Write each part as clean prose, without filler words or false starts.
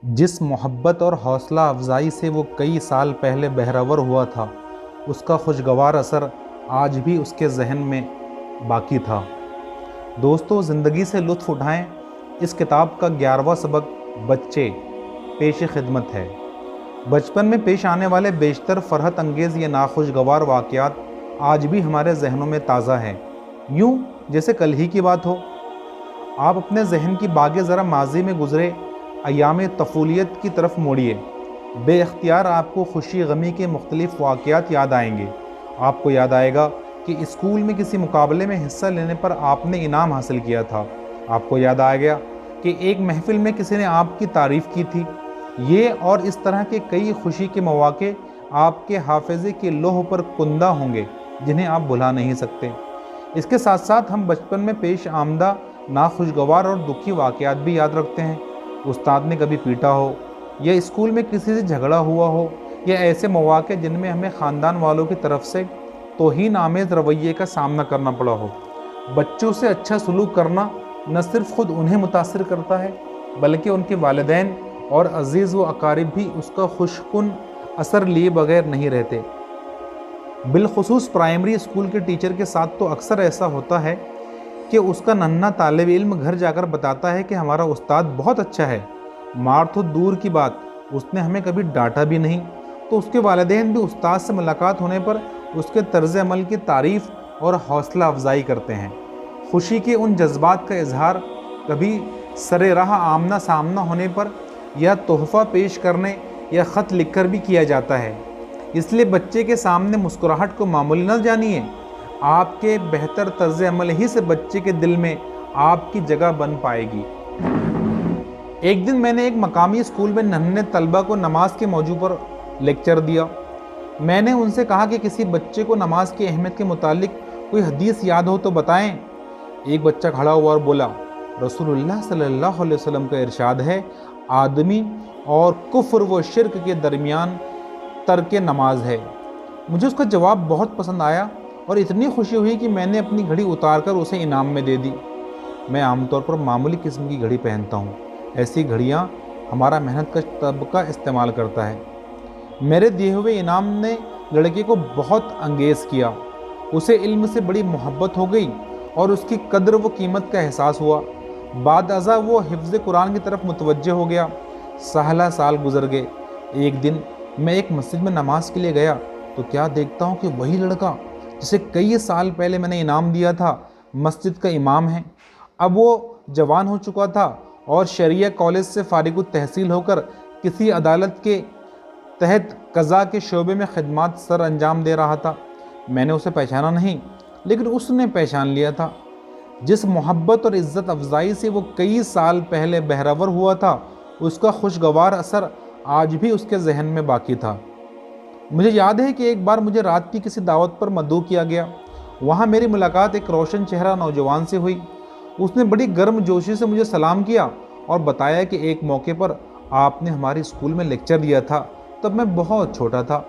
जिस मोहब्बत और हौसला अफजाई से वो कई साल पहले बहरावर हुआ था, उसका खुशगवार असर आज भी उसके जहन में बाकी था। दोस्तों, ज़िंदगी से लुत्फ़ उठाएं। इस किताब का 11वां सबक बच्चे पेश खिदमत है। बचपन में पेश आने वाले बेशतर फ़रहत अंगेज़ ये नाखुशगवार वाक़यात आज भी हमारे जहनों में ताज़ा हैं, यूँ जैसे कल ही की बात हो। आप अपने जहन की बागें ज़रा माजी में गुज़रे अयाम तफूलियत की तरफ मोड़िए। बेख्तियार आपको खुशी गमी के मुख्तलिफ वाक़यात याद आएंगे। आपको याद आएगा कि स्कूल में किसी मुकाबले में हिस्सा लेने पर आपने इनाम हासिल किया था। आपको याद आ गया कि एक महफिल में किसी ने आपकी तारीफ़ की थी। ये और इस तरह के कई खुशी के मौके आपके हाफिज़े के लोह पर कुंदा होंगे, जिन्हें आप भुला नहीं सकते। इसके साथ साथ हम बचपन में पेश आमदा नाखुशगवार और दुखी वाक़यात भी याद रखते हैं। उस्ताद ने कभी पीटा हो, या स्कूल में किसी से झगड़ा हुआ हो, या ऐसे मौके जिनमें हमें ख़ानदान वालों की तरफ से तौहीन आमेज़ रवैये का सामना करना पड़ा हो। बच्चों से अच्छा सलूक करना न सिर्फ ख़ुद उन्हें मुतासिर करता है, बल्कि उनके वालिदैन और अजीज़ व अकारिब भी उसका खुशकुन असर लिए बगैर नहीं रहते। बिलखुसूस प्राइमरी स्कूल के टीचर के साथ तो अक्सर ऐसा होता है कि उसका नन्हा तालिब इल्म घर जाकर बताता है कि हमारा उस्ताद बहुत अच्छा है। मार तो दूर की बात, उसने हमें कभी डांटा भी नहीं। तो उसके वालिदैन भी उस्ताद से मुलाकात होने पर उसके तर्ज अमल की तारीफ़ और हौसला अफजाई करते हैं। खुशी के उन जज्बात का इजहार कभी सरे राह आमना सामना होने पर, या तोहफ़ा पेश करने या ख़त लिखकर भी किया जाता है। इसलिए बच्चे के सामने मुस्कुराहट को मामूली न जानिए। आपके बेहतर तर्ज अमल ही से बच्चे के दिल में आपकी जगह बन पाएगी। एक दिन मैंने एक मकामी स्कूल में नन्हे तलबा को नमाज के मौजू पर लेक्चर दिया। मैंने उनसे कहा कि किसी बच्चे को नमाज की अहमियत के मुतालिक कोई हदीस याद हो तो बताएं। एक बच्चा खड़ा हुआ और बोला, रसूलुल्लाह सल्लल्लाहु अलैहि वसल्लम का इरशाद है, आदमी और कुफ्र व शिर्क के दरमियान तर्क नमाज है। मुझे उसका जवाब बहुत पसंद आया और इतनी खुशी हुई कि मैंने अपनी घड़ी उतार कर उसे इनाम में दे दी। मैं आमतौर पर मामूली किस्म की घड़ी पहनता हूँ। ऐसी घड़ियाँ हमारा मेहनत का तबका इस्तेमाल करता है। मेरे दिए हुए इनाम ने लड़के को बहुत अंगेज़ किया। उसे इल्म से बड़ी मोहब्बत हो गई और उसकी कद्र व कीमत का एहसास हुआ। बाद अज़ा वो हिफ्ज़ कुरान की तरफ मुतवज्जे हो गया। साल गुजर गए। एक दिन मैं एक मस्जिद में नमाज के लिए गया तो क्या देखता हूँ कि वही लड़का जिसे कई साल पहले मैंने इनाम दिया था, मस्जिद का इमाम है। अब वो जवान हो चुका था और शरिया कॉलेज से फारिग तहसील होकर किसी अदालत के तहत कज़ा के शोबे में खिदमत सर अंजाम दे रहा था। मैंने उसे पहचाना नहीं, लेकिन उसने पहचान लिया था। जिस मोहब्बत और इज़्ज़त अफजाई से वो कई साल पहले बहरावर हुआ था, उसका खुशगवार असर आज भी उसके जहन में बाकी था। मुझे याद है कि एक बार मुझे रात की किसी दावत पर मदऊ किया गया। वहाँ मेरी मुलाकात एक रोशन चेहरा नौजवान से हुई। उसने बड़ी गर्म जोशी से मुझे सलाम किया और बताया कि एक मौके पर आपने हमारे स्कूल में लेक्चर दिया था। तब मैं बहुत छोटा था।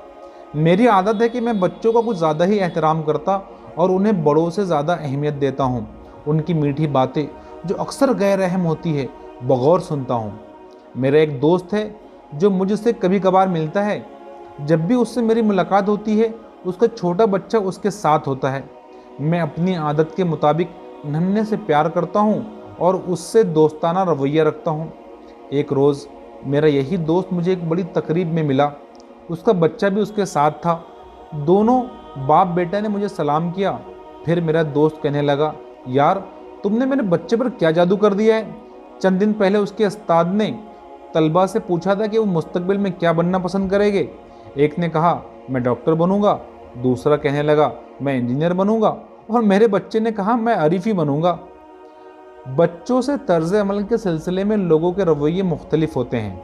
मेरी आदत है कि मैं बच्चों का कुछ ज़्यादा ही एहतराम करता और उन्हें बड़ों से ज़्यादा अहमियत देता हूँ। उनकी मीठी बातें जो अक्सर गैर रहम होती है, बगौर सुनता हूँ। मेरा एक दोस्त है जो मुझसे कभी कभार मिलता है। जब भी उससे मेरी मुलाकात होती है, उसका छोटा बच्चा उसके साथ होता है। मैं अपनी आदत के मुताबिक नन्हे से प्यार करता हूँ और उससे दोस्ताना रवैया रखता हूँ। एक रोज़ मेरा यही दोस्त मुझे एक बड़ी तकरीब में मिला। उसका बच्चा भी उसके साथ था। दोनों बाप बेटा ने मुझे सलाम किया। फिर मेरा दोस्त कहने लगा, यार तुमने मेरे बच्चे पर क्या जादू कर दिया है। चंद दिन पहले उसके उस्ताद ने तलबा से पूछा था कि वो मुस्तकबिल में क्या बनना पसंद करेंगे। एक ने कहा मैं डॉक्टर बनूंगा, दूसरा कहने लगा मैं इंजीनियर बनूंगा, और मेरे बच्चे ने कहा मैं आरिफी बनूंगा। बच्चों से तर्ज अमल के सिलसिले में लोगों के रवैये मुख्तलिफ होते हैं।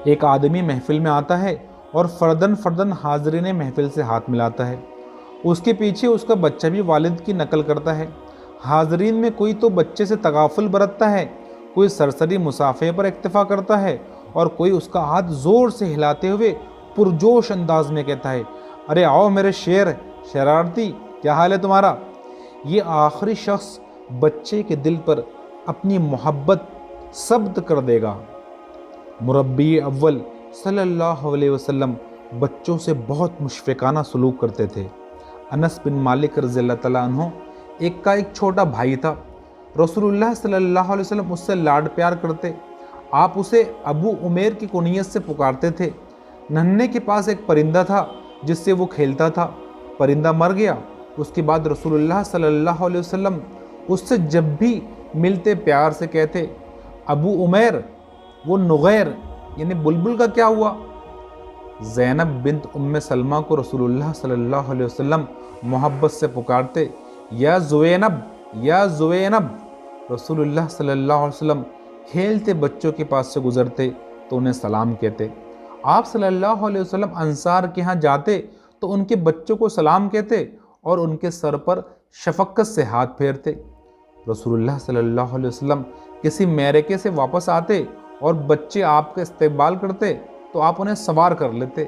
एक आदमी महफिल में आता है और फर्दन फर्दन हाज़रीन महफिल से हाथ मिलाता है। उसके पीछे उसका बच्चा भी वालिद की नकल करता है। हाज़रीन में कोई तो बच्चे से तगाफुल बरतता है, कोई सरसरी मुसाफे पर इक्तफा करता है, और कोई उसका हाथ ज़ोर से हिलाते हुए पुरजोश अंदाज में कहता है, अरे आओ मेरे शेर शरारती, क्या हाल है तुम्हारा। ये आखिरी शख्स बच्चे के दिल पर अपनी मोहब्बत सब्त कर देगा। مربی اول صلی اللہ علیہ وسلم بچوں سے بہت مشفقانہ سلوک کرتے تھے۔ انس بن مالک رضی اللہ تعالیٰ عنہ ایک چھوٹا بھائی تھا۔ رسول اللہ صلی اللہ علیہ وسلم اس سے لاڈ پیار کرتے۔ آپ اسے ابو عمیر کی کنیت سے پکارتے تھے۔ ننھے کے پاس ایک پرندہ تھا جس سے وہ کھیلتا تھا۔ پرندہ مر گیا۔ اس کے بعد رسول اللہ صلی اللہ علیہ وسلم اس سے جب بھی ملتے پیار سے کہتے ابو عمیر، وہ نغیر یعنی بلبل کا کیا ہوا؟ زینب بنت ام سلمہ کو رسول اللہ صلی اللہ علیہ وسلم محبت سے پکارتے یا زوینب یا زوینب۔ رسول اللہ صلی اللہ علیہ وسلم کھیلتے بچوں کے پاس سے گزرتے تو انہیں سلام کہتے۔ آپ صلی اللہ علیہ وسلم انصار کے ہاں جاتے تو ان کے بچوں کو سلام کہتے اور ان کے سر پر شفقت سے ہاتھ پھیرتے۔ رسول اللہ صلی اللہ علیہ وسلم کسی میرکے سے واپس آتے اور بچے آپ کا استقبال کرتے تو آپ انہیں سوار کر لیتے۔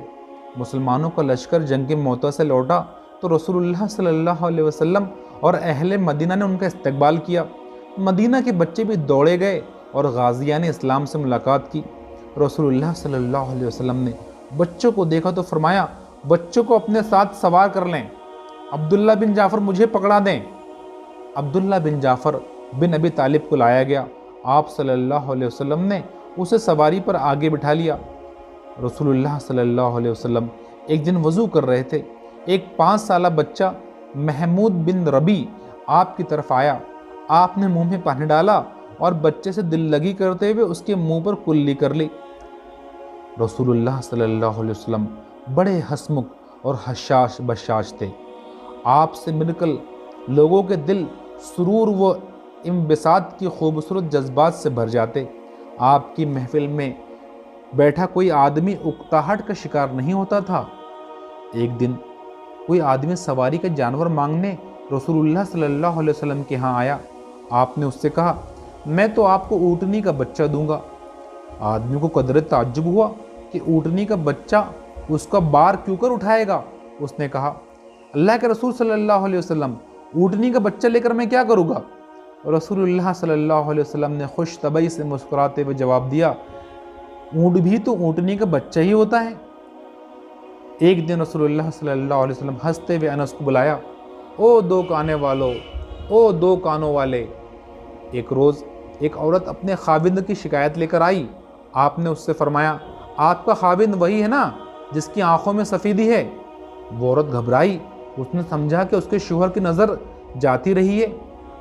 مسلمانوں کا لشکر جنگ موتا سے لوٹا تو رسول اللہ صلی اللہ علیہ وسلم اور اہل مدینہ نے ان کا استقبال کیا۔ مدینہ کے بچے بھی دوڑے گئے اور غازیان اسلام سے ملاقات کی۔ رسول اللہ صلی اللہ علیہ وسلم نے بچوں کو دیکھا تو فرمایا بچوں کو اپنے ساتھ سوار کر لیں، عبداللہ بن جعفر مجھے پکڑا دیں۔ عبداللہ بن جعفر بن ابی طالب کو لایا گیا۔ آپ صلی اللہ علیہ وسلم نے اسے سواری پر آگے بٹھا لیا۔ رسول اللہ صلی اللہ علیہ وسلم ایک دن وضو کر رہے تھے۔ ایک 5 سالہ بچہ محمود بن ربی آپ کی طرف آیا۔ آپ نے منہ میں پانی ڈالا اور بچے سے دل لگی کرتے ہوئے اس کے منہ پر کلی کر لی۔ رسول اللہ صلی اللہ علیہ وسلم بڑے ہسمکھ اور حشاش بشاش تھے۔ آپ سے مل کر لوگوں کے دل سرور و انبساط کی خوبصورت جذبات سے بھر جاتے۔ آپ کی محفل میں بیٹھا کوئی آدمی اکتاہٹ کا شکار نہیں ہوتا تھا۔ ایک دن کوئی آدمی سواری کا جانور مانگنے رسول اللہ صلی اللہ علیہ وسلم کے ہاں آیا۔ آپ نے اس سے کہا میں تو آپ کو اونٹنی کا بچہ دوں گا۔ آدمی کو قدر تعجب ہوا کہ اونٹنی کا بچہ اس کا بار کیوں کر اٹھائے گا۔ اس نے کہا اللہ کے رسول صلی اللہ علیہ وسلم اونٹنی کا بچہ لے کر میں کیا کروں گا؟ رسول اللہ صلی اللہ علیہ وسلم نے خوش طبعی سے مسکراتے ہوئے جواب دیا اونٹ بھی تو اونٹنی کا بچہ ہی ہوتا ہے۔ ایک دن رسول اللہ صلی اللہ علیہ وسلم ہنستے ہوئے انس کو بلایا، او 2 کانے والو، او 2 کانوں والے۔ ایک روز ایک عورت اپنے خاوند کی شکایت لے کر آئی۔ آپ نے اس سے فرمایا آپ کا خاوند وہی ہے نا جس کی آنکھوں میں سفیدی ہے؟ وہ عورت گھبرائی۔ اس نے سمجھا کہ اس کے شوہر کی نظر جاتی رہی ہے۔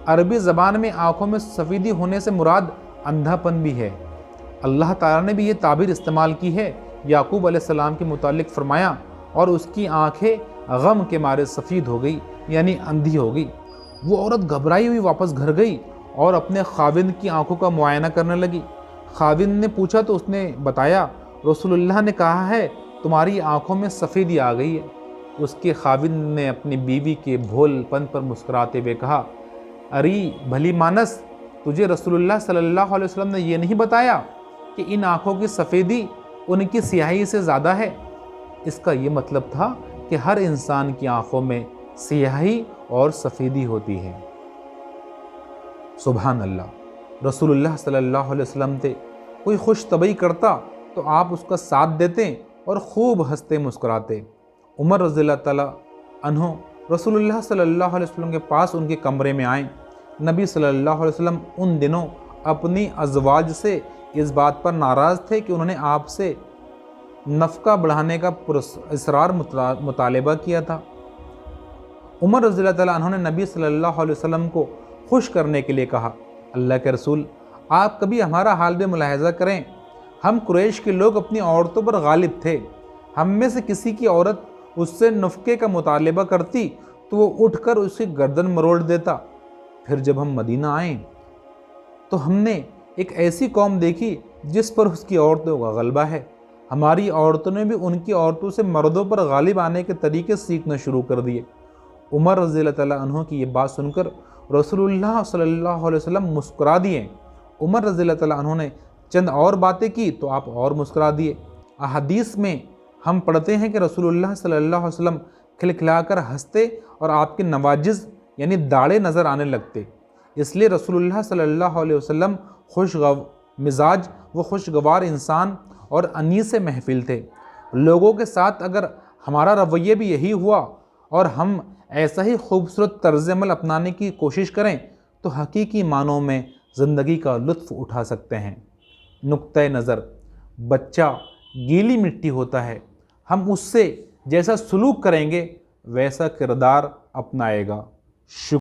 عربی زبان میں آنکھوں میں سفیدی ہونے سے مراد اندھا پن بھی ہے۔ اللہ تعالیٰ نے بھی یہ تعبیر استعمال کی ہے۔ یعقوب علیہ السلام کے متعلق فرمایا اور اس کی آنکھیں غم کے مارے سفید ہو گئی یعنی اندھی ہو گئی۔ وہ عورت گھبرائی ہوئی واپس گھر گئی اور اپنے خاوند کی آنکھوں کا معائنہ کرنے لگی۔ خاوند نے پوچھا تو اس نے بتایا رسول اللہ نے کہا ہے تمہاری آنکھوں میں سفیدی آ گئی ہے۔ اس کے خاوند نے اپنی بیوی کے بھول پن پر مسکراتے ہوئے کہا اری بھلی مانس، تجھے رسول اللہ صلی اللہ علیہ وسلم نے یہ نہیں بتایا کہ ان آنکھوں کی سفیدی ان کی سیاہی سے زیادہ ہے؟ اس کا یہ مطلب تھا کہ ہر انسان کی آنکھوں میں سیاہی اور سفیدی ہوتی ہے۔ سبحان اللہ۔ رسول اللہ صلی اللہ علیہ وسلم تھے، کوئی خوش طبعی کرتا تو آپ اس کا ساتھ دیتے اور خوب ہنستے مسکراتے۔ عمر رضی اللہ تعالیٰ عنہ رسول اللہ صلی اللہ علیہ وسلم کے پاس ان کے کمرے میں آئیں۔ نبی صلی اللہ علیہ وسلم ان دنوں اپنی ازواج سے اس بات پر ناراض تھے کہ انہوں نے آپ سے نفقہ بڑھانے کا اصرار مطالبہ کیا تھا۔ عمر رضی اللہ تعالیٰ عنہ نے نبی صلی اللہ علیہ وسلم کو خوش کرنے کے لیے کہا اللہ کے رسول آپ کبھی ہمارا حال بھی ملاحظہ کریں، ہم قریش کے لوگ اپنی عورتوں پر غالب تھے، ہم میں سے کسی کی عورت اس سے نفقے کا مطالبہ کرتی تو وہ اٹھ کر اس کی گردن مروڑ دیتا۔ پھر جب ہم مدینہ آئیں تو ہم نے ایک ایسی قوم دیکھی جس پر اس کی عورتوں کا غلبہ ہے، ہماری عورتوں نے بھی ان کی عورتوں سے مردوں پر غالب آنے کے طریقے سیکھنا شروع کر دیے۔ عمر رضی اللہ تعالیٰ عنہ کی یہ بات سن کر رسول اللہ صلی اللہ علیہ وسلم مسکرا دیے۔ عمر رضی اللہ تعالیٰ عنہ نے چند اور باتیں کی تو آپ اور مسکرا دیے۔ احادیث میں ہم پڑھتے ہیں کہ رسول اللہ صلی اللہ علیہ وسلم کھلکھلا کر ہنستے اور آپ کے نواجز یعنی داڑھیں نظر آنے لگتے۔ اس لیے رسول اللہ صلی اللہ علیہ وسلم خوش مزاج وہ خوشگوار انسان اور انیس محفل تھے۔ لوگوں کے ساتھ اگر ہمارا رویہ بھی یہی ہوا اور ہم ایسا ہی خوبصورت طرز عمل اپنانے کی کوشش کریں تو حقیقی معنوں میں زندگی کا لطف اٹھا سکتے ہیں۔ نقطۂ نظر: بچہ گیلی مٹی ہوتا ہے، ہم اس سے جیسا سلوک کریں گے ویسا کردار اپنائے گا۔